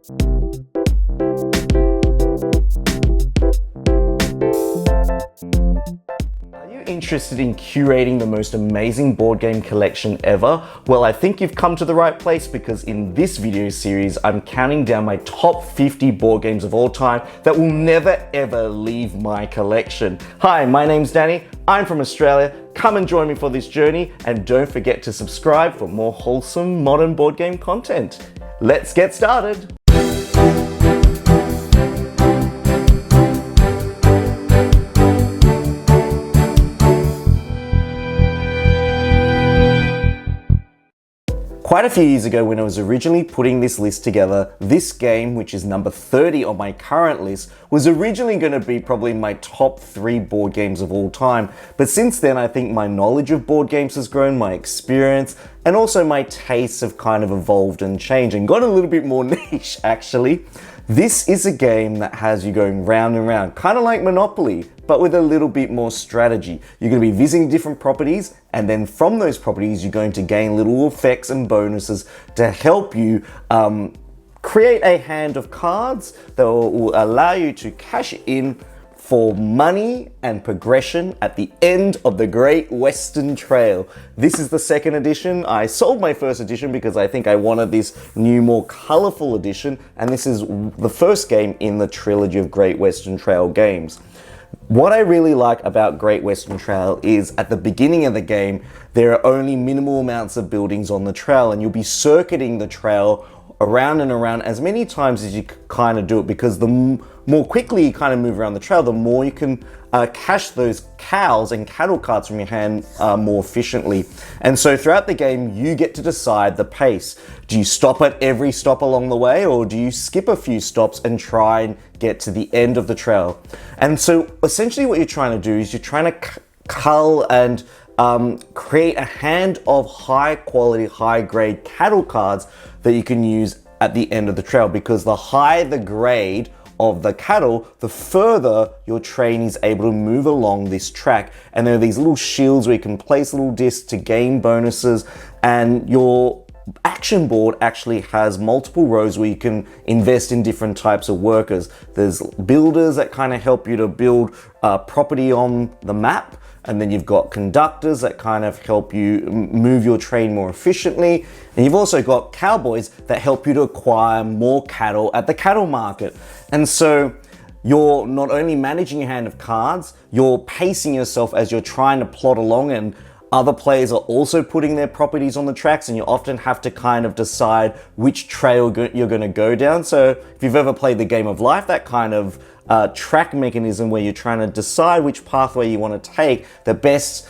Are you interested in curating the most amazing board game collection ever? Well, I think you've come to the right place, because in this video series, I'm counting down my top 50 board games of all time that will never ever leave my collection. Hi, my name's Danny. I'm from Australia. Come and join me for this journey, and don't forget to subscribe for more wholesome modern board game content. Let's get started. Quite a few years ago, when I was originally putting this list together, this game, which is number 30 on my current list, was originally going to be probably my top 3 board games of all time. But since then, I think my knowledge of board games has grown, my experience, and also my tastes have kind of evolved and changed and got a little bit more niche, actually. This is a game that has you going round and round, kind of like Monopoly, but with a little bit more strategy. You're going to be visiting different properties, and then from those properties, you're going to gain little effects and bonuses to help you create a hand of cards that will allow you to cash in for money and progression at the end of the Great Western Trail. This is the second edition. I sold my first edition because I think I wanted this new, more colorful edition, and this is the first game in the trilogy of Great Western Trail games. What I really like about Great Western Trail is at the beginning of the game, there are only minimal amounts of buildings on the trail, and you'll be circuiting the trail around and around as many times as you kind of do it, because the more quickly you kind of move around the trail, the more you can cash those cows and cattle carts from your hand more efficiently. And so throughout the game, you get to decide the pace. Do you stop at every stop along the way, or do you skip a few stops and try and get to the end of the trail? And so essentially what you're trying to do is you're trying to cull and create a hand of high quality, high grade cattle cards that you can use at the end of the trail, because the higher the grade of the cattle, the further your train is able to move along this track. And there are these little shields where you can place little discs to gain bonuses, and your action board actually has multiple rows where you can invest in different types of workers. There's builders that kind of help you to build property on the map. And then you've got conductors that kind of help you move your train more efficiently. And you've also got cowboys that help you to acquire more cattle at the cattle market. And so you're not only managing your hand of cards, you're pacing yourself as you're trying to plot along, and other players are also putting their properties on the tracks, and you often have to kind of decide which trail you're going to go down. So if you've ever played the game of life, that kind of track mechanism where you're trying to decide which pathway you want to take that best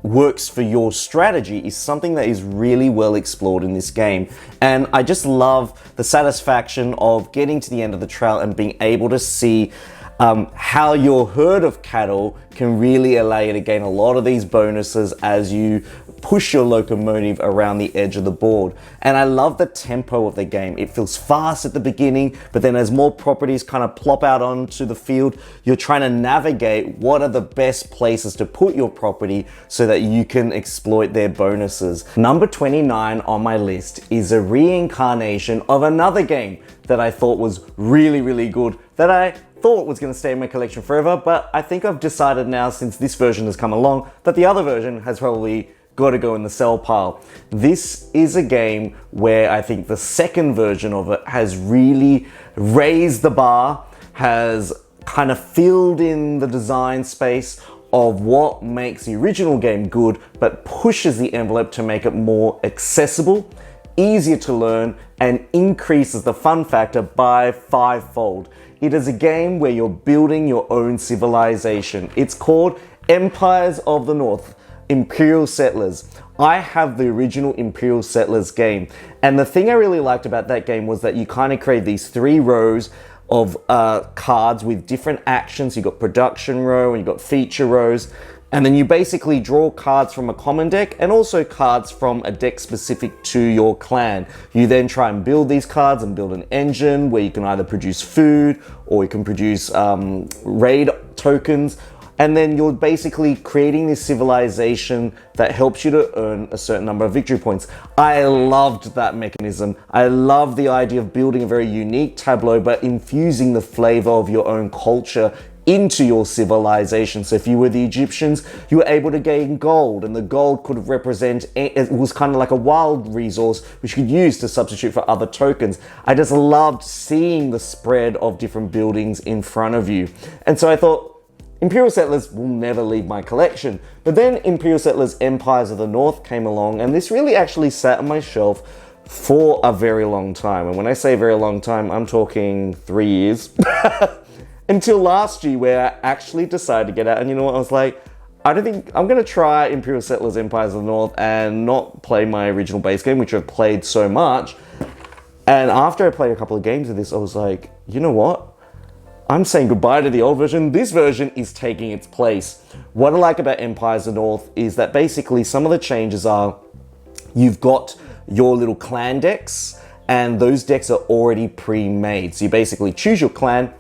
works for your strategy is something that is really well explored in this game. And I just love the satisfaction of getting to the end of the trail and being able to see how your herd of cattle can really allow you to gain a lot of these bonuses as you push your locomotive around the edge of the board. And I love the tempo of the game. It feels fast at the beginning, but then as more properties kind of plop out onto the field, you're trying to navigate what are the best places to put your property so that you can exploit their bonuses. Number 29 on my list is a reincarnation of another game that I thought was really, really good, that I thought was going to stay in my collection forever, but I think I've decided now, since this version has come along, that the other version has probably got to go in the sell pile. This is a game where I think the second version of it has really raised the bar, has kind of filled in the design space of what makes the original game good, but pushes the envelope to make it more accessible, easier to learn, and increases the fun factor by 5-fold. It is a game where you're building your own civilization. It's called Empires of the North, Imperial Settlers. I have the original Imperial Settlers game, and the thing I really liked about that game was that you kind of create these 3 rows of cards with different actions. You got production row and you got feature rows, and then you basically draw cards from a common deck and also cards from a deck specific to your clan. You then try and build these cards and build an engine where you can either produce food or you can produce raid tokens. and then you're basically creating this civilization that helps you to earn a certain number of victory points. I loved that mechanism. I love the idea of building a very unique tableau, but infusing the flavor of your own culture into your civilization. So if you were the Egyptians, you were able to gain gold, and the gold could represent, it was kind of like a wild resource which you could use to substitute for other tokens. I just loved seeing the spread of different buildings in front of you. And so I thought, Imperial Settlers will never leave my collection. But then Imperial Settlers Empires of the North came along, and this really actually sat on my shelf for a very long time. And when I say very long time, I'm talking 3 years. Until last year, where I actually decided to get out. And you know what? I was like, I don't think I'm going to try Imperial Settlers Empires of the North and not play my original base game, which I've played so much. And after I played a couple of games of this, I was like, you know what? I'm saying goodbye to the old version. This version is taking its place. What I like about Empires of the North is that basically some of the changes are, you've got your little clan decks, and those decks are already pre-made. So you basically choose your clan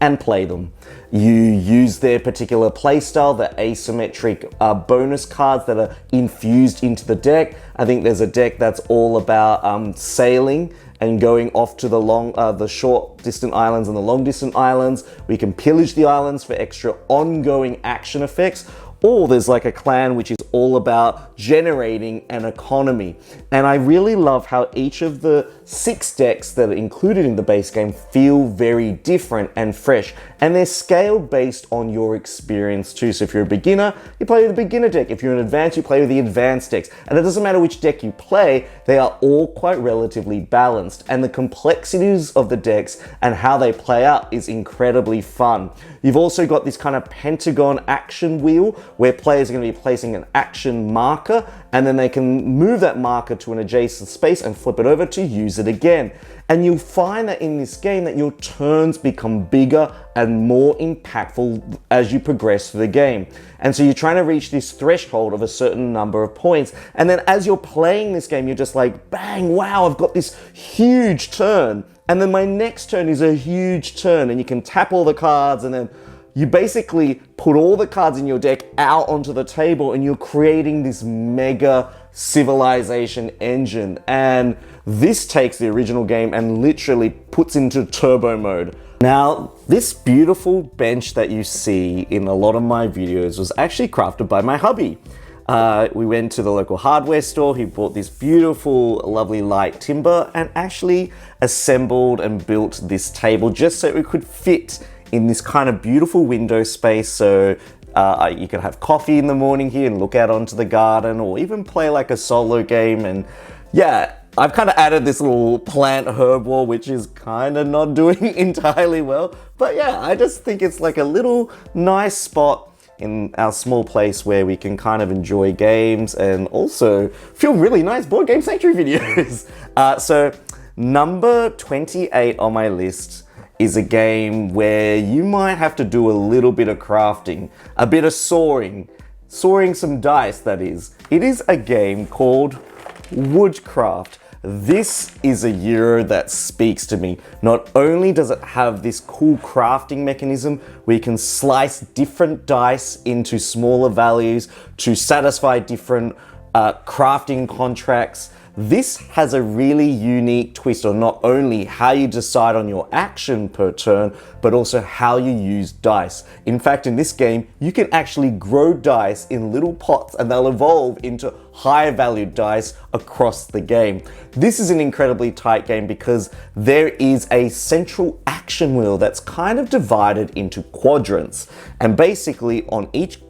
and play them. You use their particular playstyle, the asymmetric bonus cards that are infused into the deck. I think there's a deck that's all about sailing and going off to the short distant islands and the long distant islands. We can pillage the islands for extra ongoing action effects. Or there's like a clan which is all about generating an economy. And I really love how each of the 6 decks that are included in the base game feel very different and fresh. And they're scaled based on your experience too. So if you're a beginner, you play with the beginner deck. If you're an advanced, you play with the advanced decks. And it doesn't matter which deck you play, they are all quite relatively balanced. And the complexities of the decks and how they play out is incredibly fun. You've also got this kind of pentagon action wheel where players are going to be placing an action marker, and then they can move that marker to an adjacent space and flip it over to use it again. And you'll find that in this game that your turns become bigger and more impactful as you progress through the game. And so you're trying to reach this threshold of a certain number of points. And then as you're playing this game, you're just like, bang, wow, I've got this huge turn. And then my next turn is a huge turn, and you can tap all the cards, and then you basically put all the cards in your deck out onto the table, and you're creating this mega civilization engine. And this takes the original game and literally puts into turbo mode. Now, this beautiful bench that you see in a lot of my videos was actually crafted by my hubby. We went to the local hardware store. He bought this beautiful, lovely light timber and actually assembled and built this table just so it could fit in this kind of beautiful window space. So you could have coffee in the morning here and look out onto the garden, or even play like a solo game. And yeah, I've kind of added this little plant herb wall, which is kind of not doing entirely well. But yeah, I just think it's like a little nice spot in our small place where we can kind of enjoy games and also film really nice board game sanctuary videos. So number 28 on my list is a game where you might have to do a little bit of crafting, a bit of soaring some dice, that is. It is a game called Woodcraft. This is a Euro that speaks to me. Not only does it have this cool crafting mechanism where you can slice different dice into smaller values to satisfy different crafting contracts, this has a really unique twist on not only how you decide on your action per turn, but also how you use dice. In fact, in this game, you can actually grow dice in little pots and they'll evolve into higher valued dice across the game. This is an incredibly tight game because there is a central action wheel that's kind of divided into quadrants. And basically on each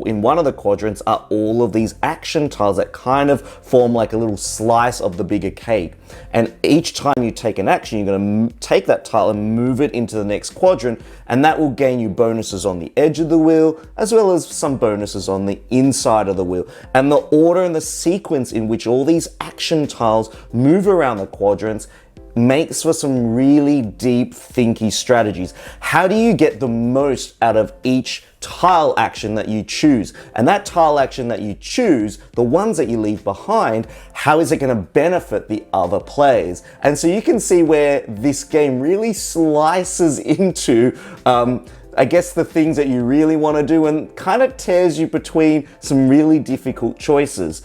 in one of the quadrants are all of these action tiles that kind of form like a little slice of the bigger cake. And each time you take an action, you're going to take that tile and move it into the next quadrant, and that will gain you bonuses on the edge of the wheel, as well as some bonuses on the inside of the wheel. And the order and the sequence in which all these action tiles move around the quadrants makes for some really deep, thinky strategies. How do you get the most out of each tile action that you choose? And that tile action that you choose, the ones that you leave behind, how is it going to benefit the other players? And so you can see where this game really slices into I guess, the things that you really want to do, and kind of tears you between some really difficult choices.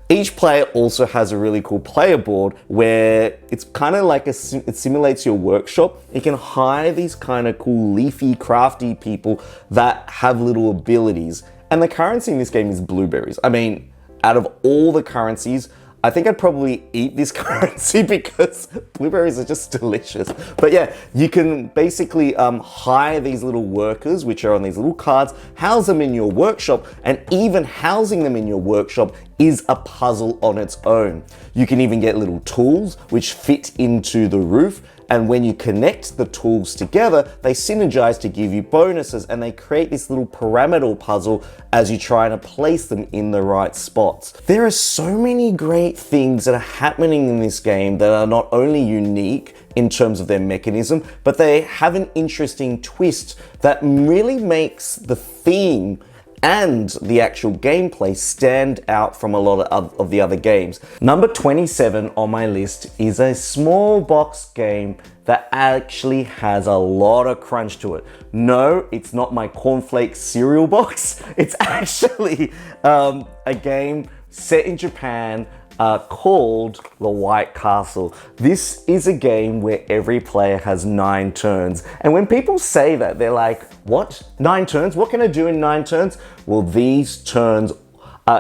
Each player also has a really cool player board where it's kind of like it simulates your workshop. You can hire these kind of cool, leafy, crafty people that have little abilities. And the currency in this game is blueberries. I mean, out of all the currencies, I think I'd probably eat this currency because blueberries are just delicious. But yeah, you can basically hire these little workers, which are on these little cards, house them in your workshop, and even housing them in your workshop is a puzzle on its own. You can even get little tools which fit into the roof, and when you connect the tools together, they synergize to give you bonuses, and they create this little pyramidal puzzle as you try to place them in the right spots. There are so many great things that are happening in this game that are not only unique in terms of their mechanism, but they have an interesting twist that really makes the theme and the actual gameplay stand out from a lot of the other games. Number 27 on my list is a small box game that actually has a lot of crunch to it. No, it's not my cornflakes cereal box. It's actually a game set in Japan called The White Castle. This is a game where every player has 9 turns. And when people say that, they're like, what? 9 turns? What can I do in 9 turns? Well, these turns,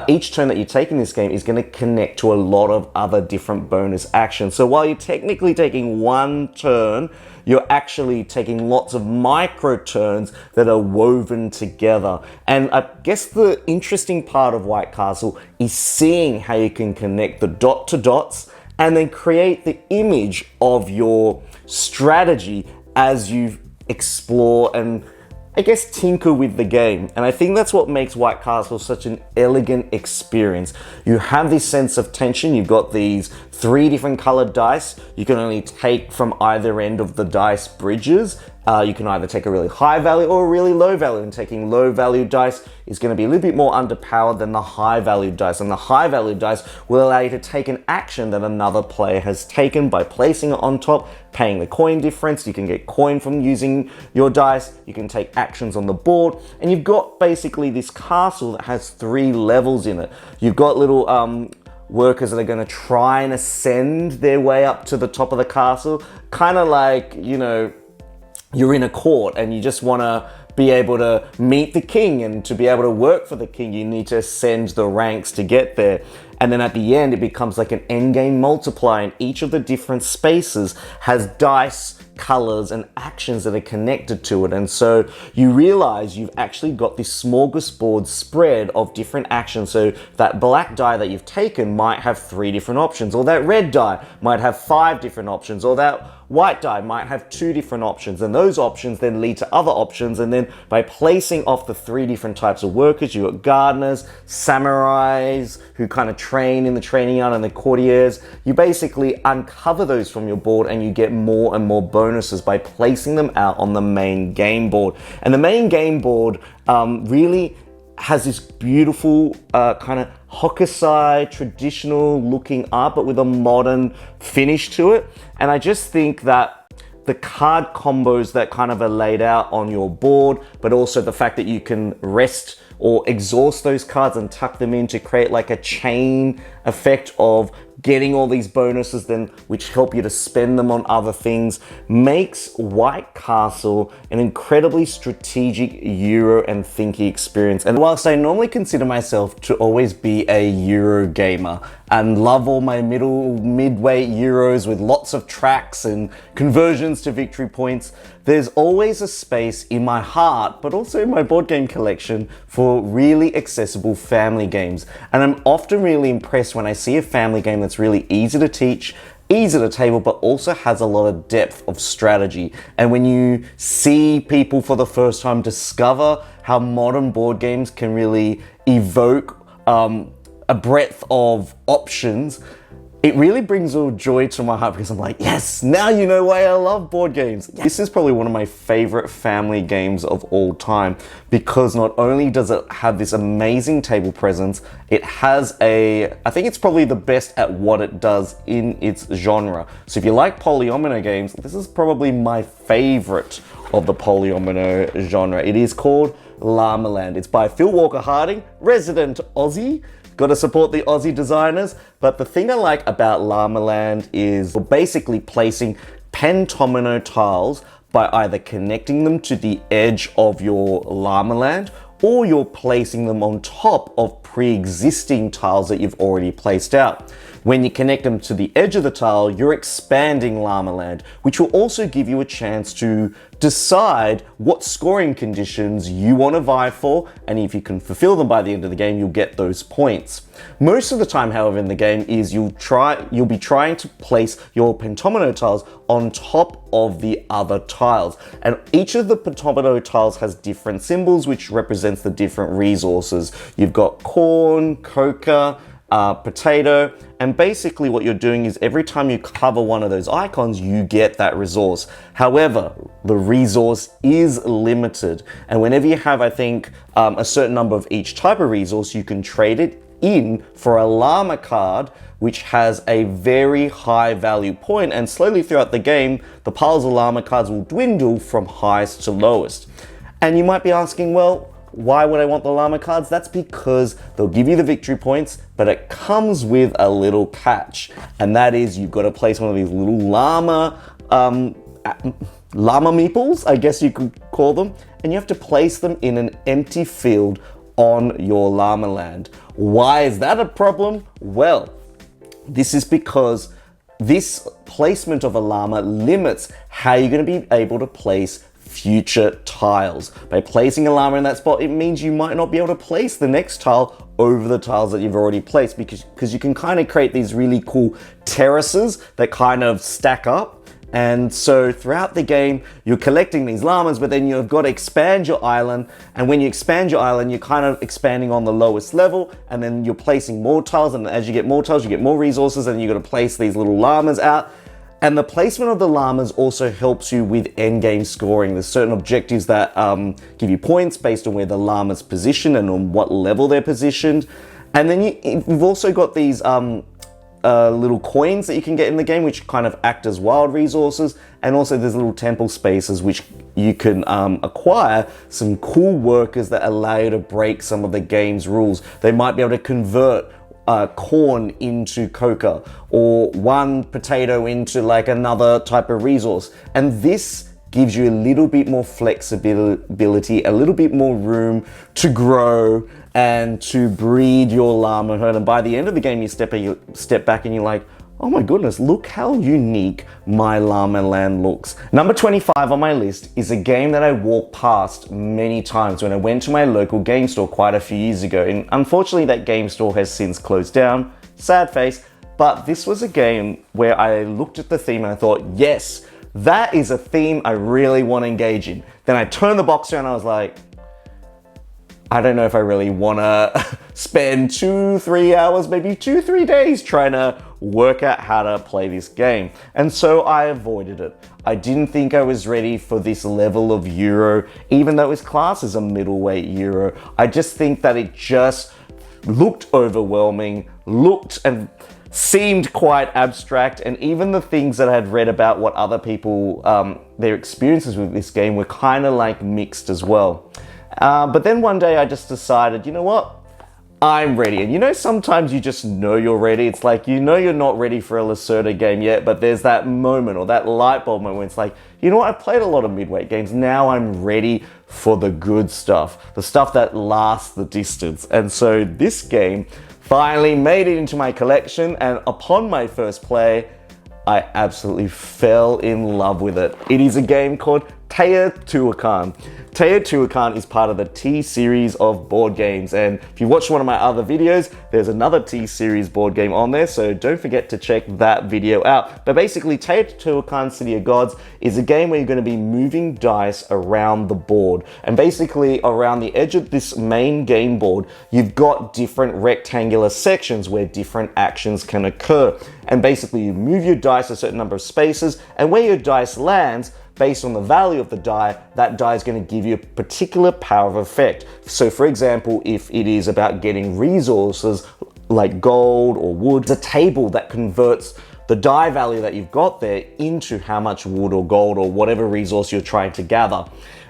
each turn that you take in this game is going to connect to a lot of other different bonus actions. So while you're technically taking 1 turn, you're actually taking lots of micro turns that are woven together. And I guess the interesting part of White Castle is seeing how you can connect the dot to dots and then create the image of your strategy as you explore and, I guess, tinker with the game. And I think that's what makes White Castle such an elegant experience. You have this sense of tension. You've got these 3 different colored dice. You can only take from either end of the dice bridges. You can either take a really high value or a really low value, and taking low value dice is going to be a little bit more underpowered than the high value dice. And the high value dice will allow you to take an action that another player has taken by placing it on top, paying the coin difference. You can get coin from using your dice. You can take actions on the board, and you've got basically this castle that has 3 levels in it. You've got little workers that are going to try and ascend their way up to the top of the castle, kind of like, you know, you're in a court and you just want to be able to meet the king, and to be able to work for the king, you need to ascend the ranks to get there. And then at the end, it becomes like an endgame multiplier, and each of the different spaces has dice, colors, and actions that are connected to it. And so you realize you've actually got this smorgasbord spread of different actions. So that black die that you've taken might have 3 different options, or that red die might have 5 different options, or that white die might have 2 different options, and those options then lead to other options. And then by placing off the 3 different types of workers, you've got gardeners, samurais who kind of train in the training yard, and the courtiers, you basically uncover those from your board, and you get more and more bonuses by placing them out on the main game board. And the main game board really has this beautiful kind of Hokusai traditional looking art, but with a modern finish to it. And I just think that the card combos that kind of are laid out on your board, but also the fact that you can rest or exhaust those cards and tuck them in to create like a chain effect of getting all these bonuses then which help you to spend them on other things, makes White Castle an incredibly strategic Euro and thinky experience. And whilst I normally consider myself to always be a Euro gamer and love all my midweight Euros with lots of tracks and conversions to victory points, there's always a space in my heart, but also in my board game collection, for really accessible family games. And I'm often really impressed when I see a family game that's really easy to teach, easy to table, but also has a lot of depth of strategy. And when you see people for the first time discover how modern board games can really evoke a breadth of options, it really brings a joy to my heart, because I'm like, yes, now you know why I love board games. This is probably one of my favorite family games of all time, because not only does it have this amazing table presence, it has I think it's probably the best at what it does in its genre. So if you like polyomino games, this is probably my favorite of the polyomino genre. It is called Lamaland. It's by Phil Walker Harding, resident Aussie. Got to support the Aussie designers. But the thing I like about Lamaland is we're basically placing pentomino tiles by either connecting them to the edge of your Lamaland, or you're placing them on top of pre-existing tiles that you've already placed out. When you connect them to the edge of the tile, you're expanding Lamaland, which will also give you a chance to decide what scoring conditions you want to vie for, and if you can fulfill them by the end of the game, you'll get those points. Most of the time, however, in the game is you'll be trying to place your pentomino tiles on top of the other tiles, and each of the pentomino tiles has different symbols which represents the different resources. You've got corn, coca, potato, and basically what you're doing is every time you cover one of those icons, you get that resource. However, the resource is limited, and whenever you have, I think, a certain number of each type of resource, you can trade it in for a llama card, which has a very high value point, and slowly throughout the game, the piles of llama cards will dwindle from highest to lowest. And you might be asking, well, why would I want the llama cards? That's because they'll give you the victory points, but it comes with a little catch. And that is you've got to place one of these little llama meeples, I guess you could call them. And you have to place them in an empty field on your Lamaland. Why is that a problem? Well, this is because this placement of a llama limits how you're going to be able to place future tiles. By placing a llama in that spot, it means you might not be able to place the next tile over the tiles that you've already placed, because you can kind of create these really cool terraces that kind of stack up. And so throughout the game, you're collecting these llamas, but then you've got to expand your island. And when you expand your island, you're kind of expanding on the lowest level, and then you're placing more tiles. And as you get more tiles, you get more resources, and you've got to place these little llamas out. And the placement of the llamas also helps you with endgame scoring. There's certain objectives that give you points based on where the llama's positioned and on what level they're positioned. And then you've also got these little coins that you can get in the game, which kind of act as wild resources. And also there's little temple spaces which you can acquire some cool workers that allow you to break some of the game's rules. They might be able to convert corn into coca, or one potato into like another type of resource. And this gives you a little bit more flexibility, a little bit more room to grow and to breed your llama herd. And by the end of the game, you step back and you're like, oh my goodness, look how unique my Lamaland looks. Number 25 on my list is a game that I walked past many times when I went to my local game store quite a few years ago. And unfortunately, that game store has since closed down. Sad face. But this was a game where I looked at the theme and I thought, yes, that is a theme I really want to engage in. Then I turned the box around and I was like, I don't know if I really want to spend 2-3 hours, maybe 2-3 days trying to work out how to play this game. And so I avoided it. I didn't think I was ready for this level of Euro, even though it's classed as a middleweight Euro. I just think that it just looked overwhelming, looked and seemed quite abstract, and even the things that I had read about what other people, their experiences with this game were kind of like mixed as well. But then one day I just decided, you know what? I'm ready. And you know, sometimes you just know you're ready. It's like, you know, you're not ready for a Lacerda game yet, but there's that moment or that light bulb moment where it's like, you know what? I've played a lot of midweight games. Now I'm ready for the good stuff, the stuff that lasts the distance. And so this game finally made it into my collection. And upon my first play, I absolutely fell in love with it. It is a game called Teotihuacan. Teotihuacan is part of the T-series of board games, and if you watch one of my other videos, there's another T-series board game on there, so don't forget to check that video out. But basically, Teotihuacan City of Gods is a game where you're going to be moving dice around the board, and basically around the edge of this main game board, you've got different rectangular sections where different actions can occur. And basically, you move your dice a certain number of spaces, and where your dice lands, based on the value of the die, that die is going to give you a particular power of effect. So for example, if it is about getting resources like gold or wood, the table that converts the die value that you've got there into how much wood or gold or whatever resource you're trying to gather.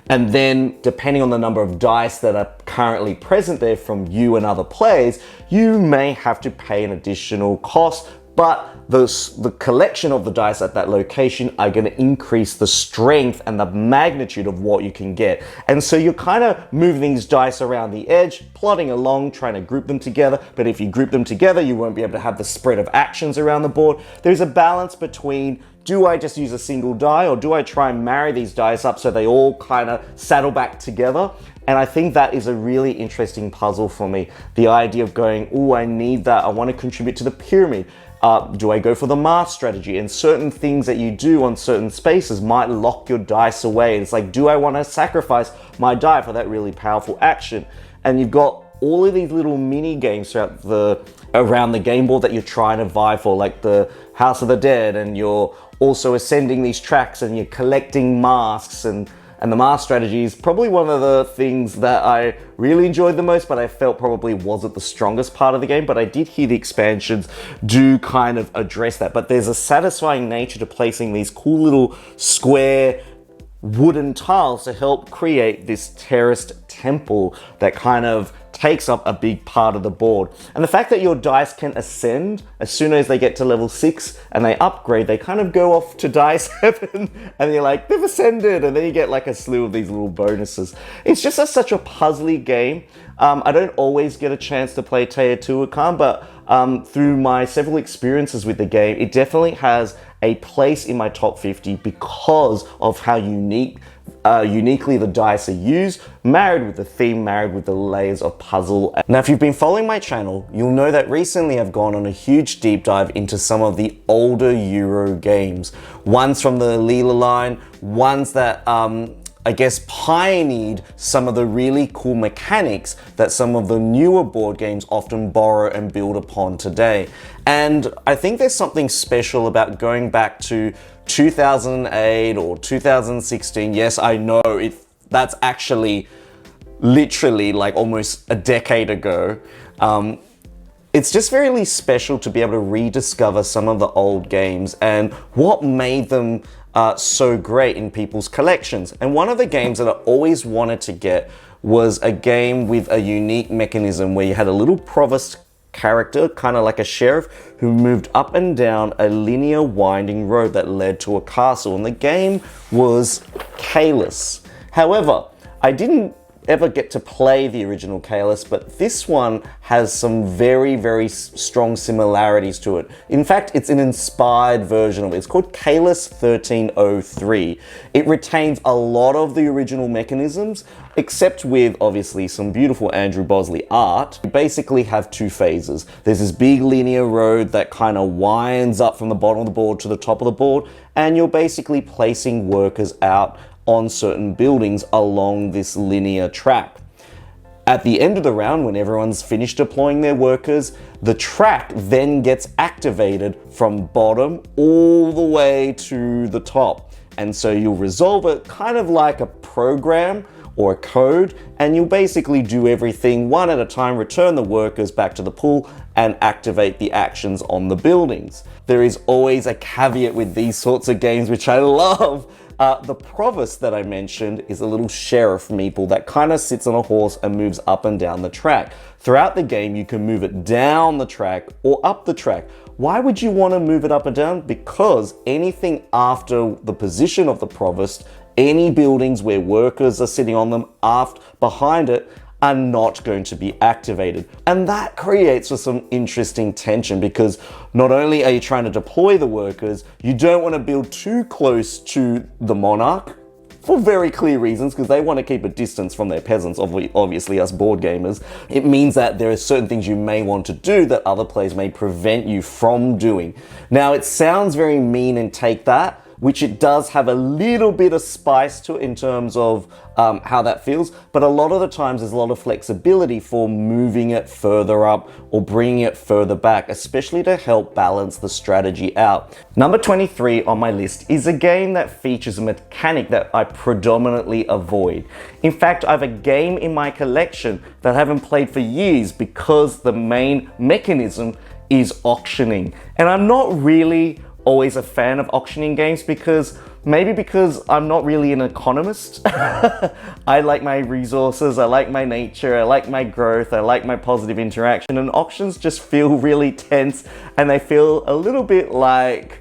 And then, depending on the number of dice that are currently present there from you and other players, you may have to pay an additional cost, but the collection of the dice at that location are going to increase the strength and the magnitude of what you can get. And so you're kind of moving these dice around the edge, plodding along, trying to group them together. But if you group them together, you won't be able to have the spread of actions around the board. There's a balance between, do I just use a single die, or do I try and marry these dice up so they all kind of saddle back together? And I think that is a really interesting puzzle for me. The idea of going, oh, I need that, I want to contribute to the pyramid. Do I go for the math strategy? And certain things that you do on certain spaces might lock your dice away. It's like, do I want to sacrifice my die for that really powerful action? And you've got all of these little mini games around the game board that you're trying to vie for, like the House of the Dead, and you're also ascending these tracks and you're collecting masks, and the mask strategy is probably one of the things that I really enjoyed the most, but I felt probably wasn't the strongest part of the game. But I did hear the expansions do kind of address that. But there's a satisfying nature to placing these cool little square wooden tiles to help create this terraced temple that kind of takes up a big part of the board. And the fact that your dice can ascend as soon as they get to level 6 and they upgrade, they kind of go off to die 7 and you're like, they've ascended, and then you get like a slew of these little bonuses. It's just such a puzzly game. I don't always get a chance to play Teotihuacan, but through my several experiences with the game, it definitely has a place in my top 50 because of how uniquely the dice are used, married with the theme, married with the layers of puzzle. Now, if you've been following my channel, you'll know that recently I've gone on a huge deep dive into some of the older Euro games. Ones from the Lamaland, ones that I guess pioneered some of the really cool mechanics that some of the newer board games often borrow and build upon today. And I think there's something special about going back to 2008 or 2016. Yes, I know that's actually literally like almost a decade ago. It's just really special to be able to rediscover some of the old games and what made them so great in people's collections. And one of the games that I always wanted to get was a game with a unique mechanism where you had a little provost character, kind of like a sheriff, who moved up and down a linear winding road that led to a castle. And the game was Skyrise. However, I didn't ever get to play the original Skyrise, but this one has some very, very strong similarities to it. In fact, it's an inspired version of it. It's called Skyrise 1303. It retains a lot of the original mechanisms, except with obviously some beautiful Andrew Bosley art. You basically have two phases. There's this big linear road that kind of winds up from the bottom of the board to the top of the board, and you're basically placing workers out on certain buildings along this linear track. At the end of the round, when everyone's finished deploying their workers, the track then gets activated from bottom all the way to the top. And so you'll resolve it kind of like a program or a code, and you'll basically do everything one at a time, return the workers back to the pool, and activate the actions on the buildings. There is always a caveat with these sorts of games, which I love. The provost that I mentioned is a little sheriff meeple that kind of sits on a horse and moves up and down the track. Throughout the game, you can move it down the track or up the track. Why would you want to move it up and down? Because anything after the position of the provost, any buildings where workers are sitting on them behind it, are not going to be activated. And that creates some interesting tension, because not only are you trying to deploy the workers, you don't want to build too close to the monarch for very clear reasons, because they want to keep a distance from their peasants, obviously us board gamers. It means that there are certain things you may want to do that other players may prevent you from doing. Now, it sounds very mean and take that, which it does have a little bit of spice to it in terms of how that feels, but a lot of the times there's a lot of flexibility for moving it further up or bringing it further back, especially to help balance the strategy out. Number 23 on my list is a game that features a mechanic that I predominantly avoid. In fact, I have a game in my collection that I haven't played for years because the main mechanism is auctioning. And I'm not really always a fan of auctioning games because I'm not really an economist. I like my resources, I like my nature, I like my growth, I like my positive interaction, and auctions just feel really tense and they feel a little bit like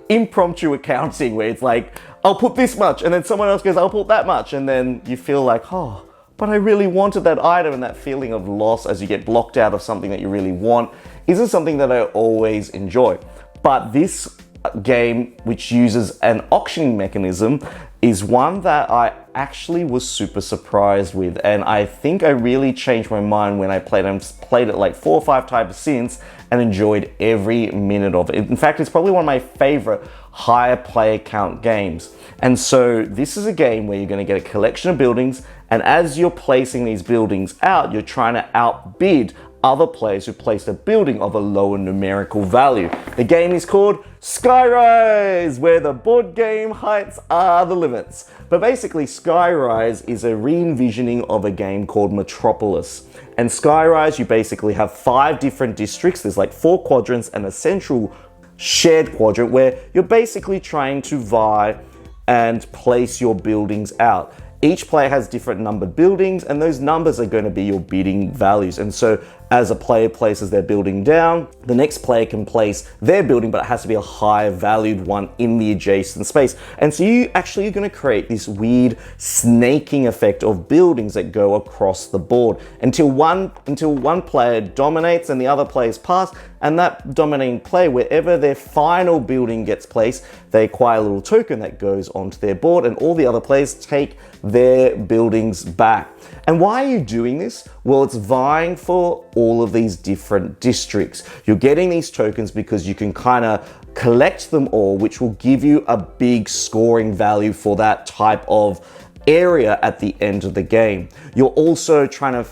impromptu accounting where it's like, I'll put this much and then someone else goes, I'll put that much, and then you feel like, oh, but I really wanted that item, and that feeling of loss as you get blocked out of something that you really want isn't something that I always enjoy. But this game, which uses an auctioning mechanism, is one that I actually was super surprised with, and I think I really changed my mind when I played it like 4 or 5 times since and enjoyed every minute of it. In fact, it's probably one of my favorite higher player count games. And so this is a game where you're going to get a collection of buildings, and as you're placing these buildings out, you're trying to outbid other players who placed a building of a lower numerical value. The game is called Skyrise, where the board game heights are the limits. But basically, Skyrise is a re-envisioning of a game called Metropolis. And Skyrise, you basically have 5 different districts. There's like 4 quadrants and a central shared quadrant where you're basically trying to vie and place your buildings out. Each player has different numbered buildings, and those numbers are going to be your bidding values. And so as a player places their building down, the next player can place their building, but it has to be a higher valued one in the adjacent space. And so you're going to create this weird snaking effect of buildings that go across the board until one player dominates and the other players pass. And that dominating player, wherever their final building gets placed, they acquire a little token that goes onto their board, and all the other players take their buildings back. And why are you doing this? Well, it's vying for all of these different districts. You're getting these tokens because you can kind of collect them all, which will give you a big scoring value for that type of area at the end of the game. You're also trying to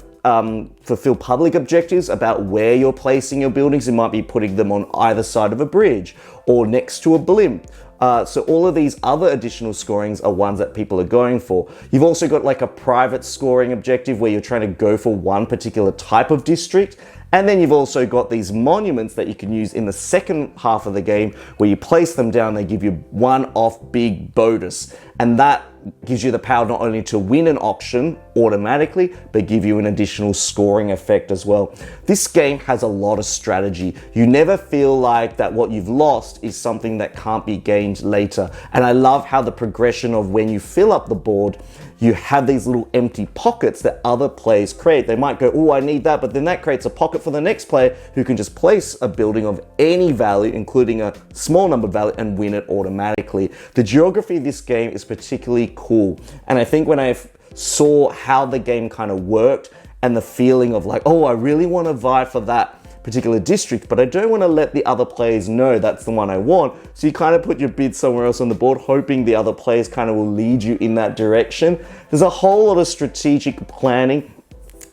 fulfill public objectives about where you're placing your buildings. You might be putting them on either side of a bridge or next to a blimp. So all of these other additional scorings are ones that people are going for. You've also got like a private scoring objective where you're trying to go for one particular type of district. And then you've also got these monuments that you can use in the second half of the game where you place them down, they give you one-off big bonus. And that gives you the power not only to win an auction automatically, but give you an additional scoring effect as well. This game has a lot of strategy. You never feel like that what you've lost is something that can't be gained later. And I love how the progression of when you fill up the board, you have these little empty pockets that other players create. They might go, oh, I need that, but then that creates a pocket for the next player who can just place a building of any value, including a small number value, and win it automatically. The geography of this game is particularly cool. And I think when I saw how the game kind of worked and the feeling of like, oh, I really want to vie for that particular district, but I don't want to let the other players know that's the one I want. So you kind of put your bid somewhere else on the board, hoping the other players kind of will lead you in that direction. There's a whole lot of strategic planning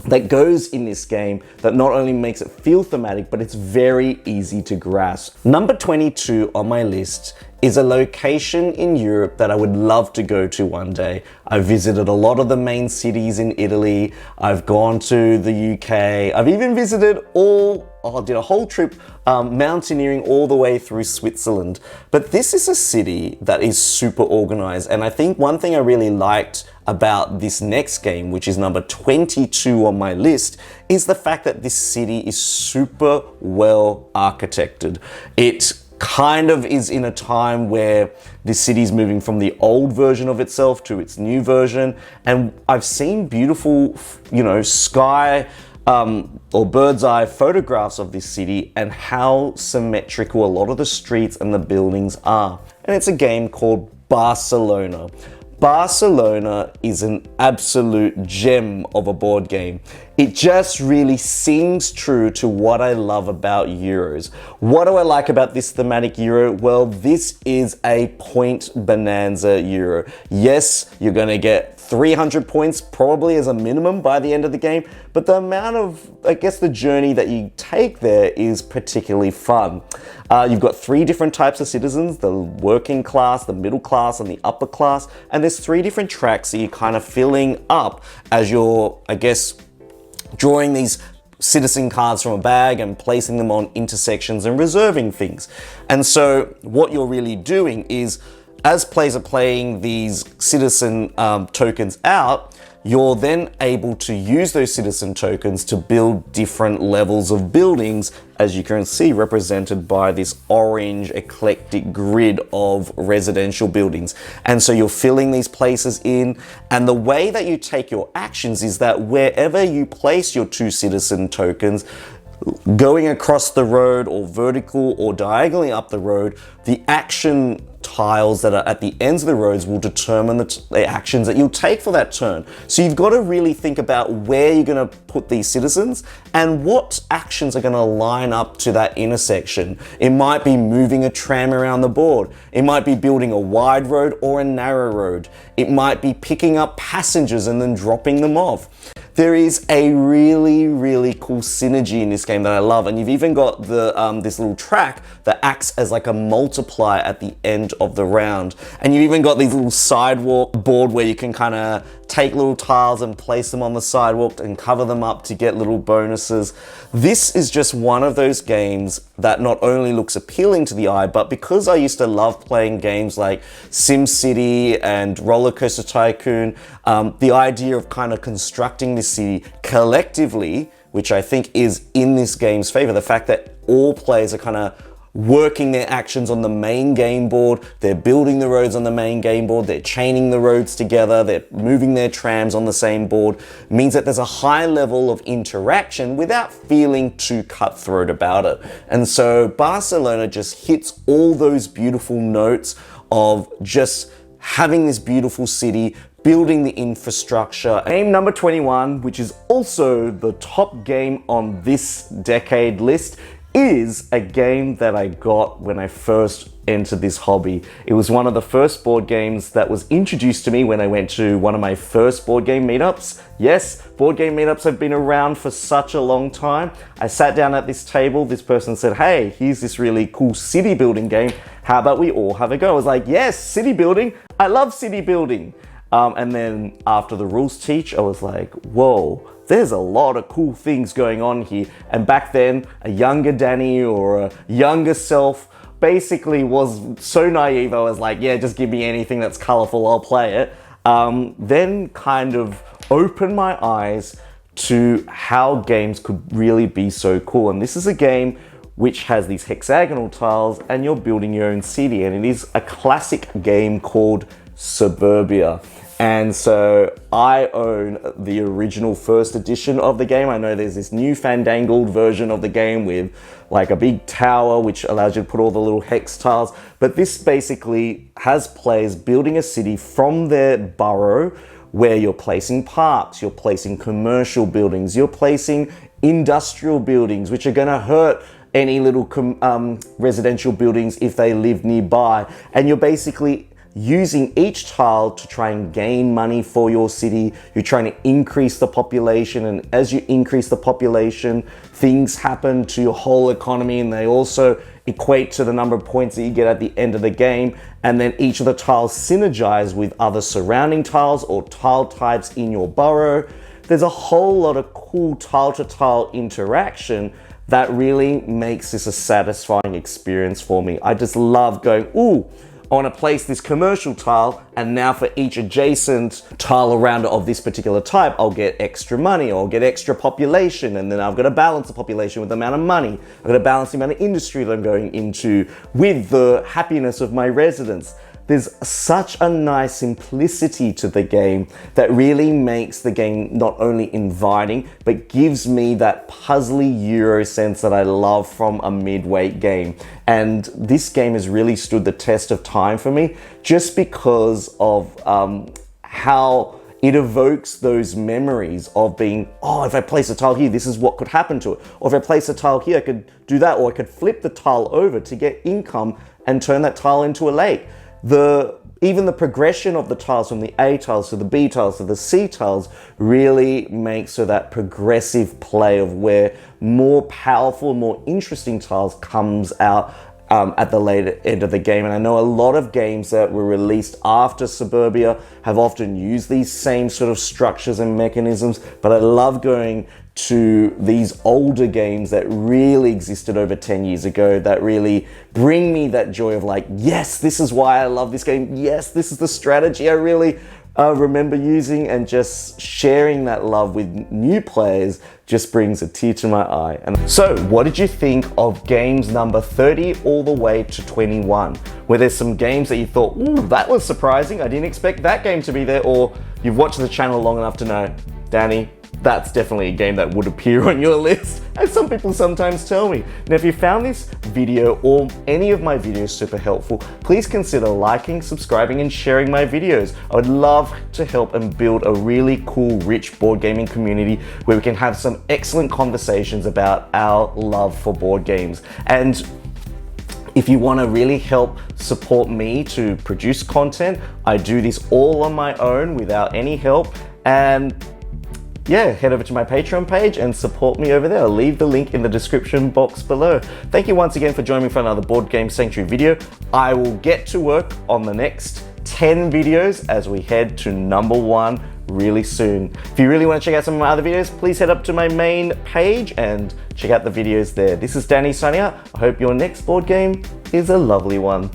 that goes in this game that not only makes it feel thematic, but it's very easy to grasp. Number 22 on my list is a location in Europe that I would love to go to one day. I've visited a lot of the main cities in Italy. I've gone to the UK. I've even visited did a whole trip mountaineering all the way through Switzerland. But this is a city that is super organized. And I think one thing I really liked about this next game, which is number 22 on my list, is the fact that this city is super well architected. It kind of is in a time where this city is moving from the old version of itself to its new version. And I've seen beautiful, sky or bird's eye photographs of this city and how symmetrical a lot of the streets and the buildings are. And it's a game called Barcelona. Barcelona is an absolute gem of a board game. It just really sings true to what I love about Euros. What do I like about this thematic Euro? Well, this is a point bonanza Euro. Yes, you're going to get 300 points probably as a minimum by the end of the game, but the amount of, the journey that you take there is particularly fun. You've got 3 different types of citizens, the working class, the middle class, and the upper class, and there's 3 different tracks that you're kind of filling up as you're, drawing these citizen cards from a bag and placing them on intersections and reserving things. And so what you're really doing is, as players are playing these citizen tokens out, you're then able to use those citizen tokens to build different levels of buildings, as you can see represented by this orange eclectic grid of residential buildings. And so you're filling these places in, and the way that you take your actions is that wherever you place your 2 citizen tokens, going across the road or vertical or diagonally up the road, the action tiles that are at the ends of the roads will determine the actions that you'll take for that turn. So you've got to really think about where you're going to put these citizens and what actions are going to line up to that intersection. It might be moving a tram around the board. It might be building a wide road or a narrow road. It might be picking up passengers and then dropping them off. There is a really, really cool synergy in this game that I love, and you've even got the this little track that acts as like a multiplier at the end of the round. And you've even got these little sidewalk board where you can kind of take little tiles and place them on the sidewalk and cover them up to get little bonuses. This is just one of those games that not only looks appealing to the eye, but because I used to love playing games like SimCity and Roller Coaster Tycoon, the idea of kind of constructing this city collectively, which I think is in this game's favor, the fact that all players are kind of working their actions on the main game board, they're building the roads on the main game board, they're chaining the roads together, they're moving their trams on the same board, means that there's a high level of interaction without feeling too cutthroat about it. And so Barcelona just hits all those beautiful notes of just having this beautiful city, building the infrastructure. Game number 21, which is also the top game on this decade list, is a game that I got when I first entered this hobby. It was one of the first board games that was introduced to me when I went to one of my first board game meetups. Yes, board game meetups have been around for such a long time. I sat down at this table, this person said, "Hey, here's this really cool city building game. How about we all have a go?" I was like, yes, city building. I love city building. And then after the rules teach, I was like, whoa, there's a lot of cool things going on here. And back then, a younger Danny or a younger self basically was so naive. I was like, yeah, just give me anything that's colorful, I'll play it. Then kind of opened my eyes to how games could really be so cool. And this is a game which has these hexagonal tiles and you're building your own city. And it is a classic game called Suburbia. And so I own the original first edition of the game. I know there's this new fandangled version of the game with like a big tower which allows you to put all the little hex tiles. But this basically has players building a city from their borough where you're placing parks, you're placing commercial buildings, you're placing industrial buildings which are going to hurt any little residential buildings if they live nearby. And you're basically using each tile to try and gain money for your city. You're trying to increase the population, and as you increase the population, things happen to your whole economy, and they also equate to the number of points that you get at the end of the game. And then each of the tiles synergize with other surrounding tiles or tile types in your borough. There's a whole lot of cool tile-to-tile interaction that really makes this a satisfying experience for me. I just love going, ooh, I want to place this commercial tile, and now for each adjacent tile around it of this particular type, I'll get extra money, or I'll get extra population, and then I've got to balance the population with the amount of money. I've got to balance the amount of industry that I'm going into with the happiness of my residents. There's such a nice simplicity to the game that really makes the game not only inviting, but gives me that puzzly Euro sense that I love from a mid-weight game. And this game has really stood the test of time for me just because of how it evokes those memories of being, oh, if I place a tile here, this is what could happen to it. Or if I place a tile here, I could do that, or I could flip the tile over to get income and turn that tile into a lake. Even the progression of the tiles from the A tiles to the B tiles to the C tiles really makes so that progressive play of where more powerful, more interesting tiles comes out at the later end of the game. And I know a lot of games that were released after Suburbia have often used these same sort of structures and mechanisms, but I love going to these older games that really existed over 10 years ago, that really bring me that joy of like, yes, this is why I love this game. Yes, this is the strategy I really remember using, and just sharing that love with new players just brings a tear to my eye. And so, what did you think of games number 30 all the way to 21? Were there some games that you thought, ooh, that was surprising, I didn't expect that game to be there, or you've watched the channel long enough to know, Danny, that's definitely a game that would appear on your list, as some people sometimes tell me. Now, if you found this video or any of my videos super helpful, please consider liking, subscribing, and sharing my videos. I would love to help and build a really cool, rich board gaming community where we can have some excellent conversations about our love for board games. And if you want to really help support me to produce content, I do this all on my own without any help. And yeah, head over to my Patreon page and support me over there. I'll leave the link in the description box below. Thank you once again for joining me for another Board Game Sanctuary video. I will get to work on the next 10 videos as we head to number 1 really soon. If you really want to check out some of my other videos, please head up to my main page and check out the videos there. This is Danny signing out. I hope your next board game is a lovely one.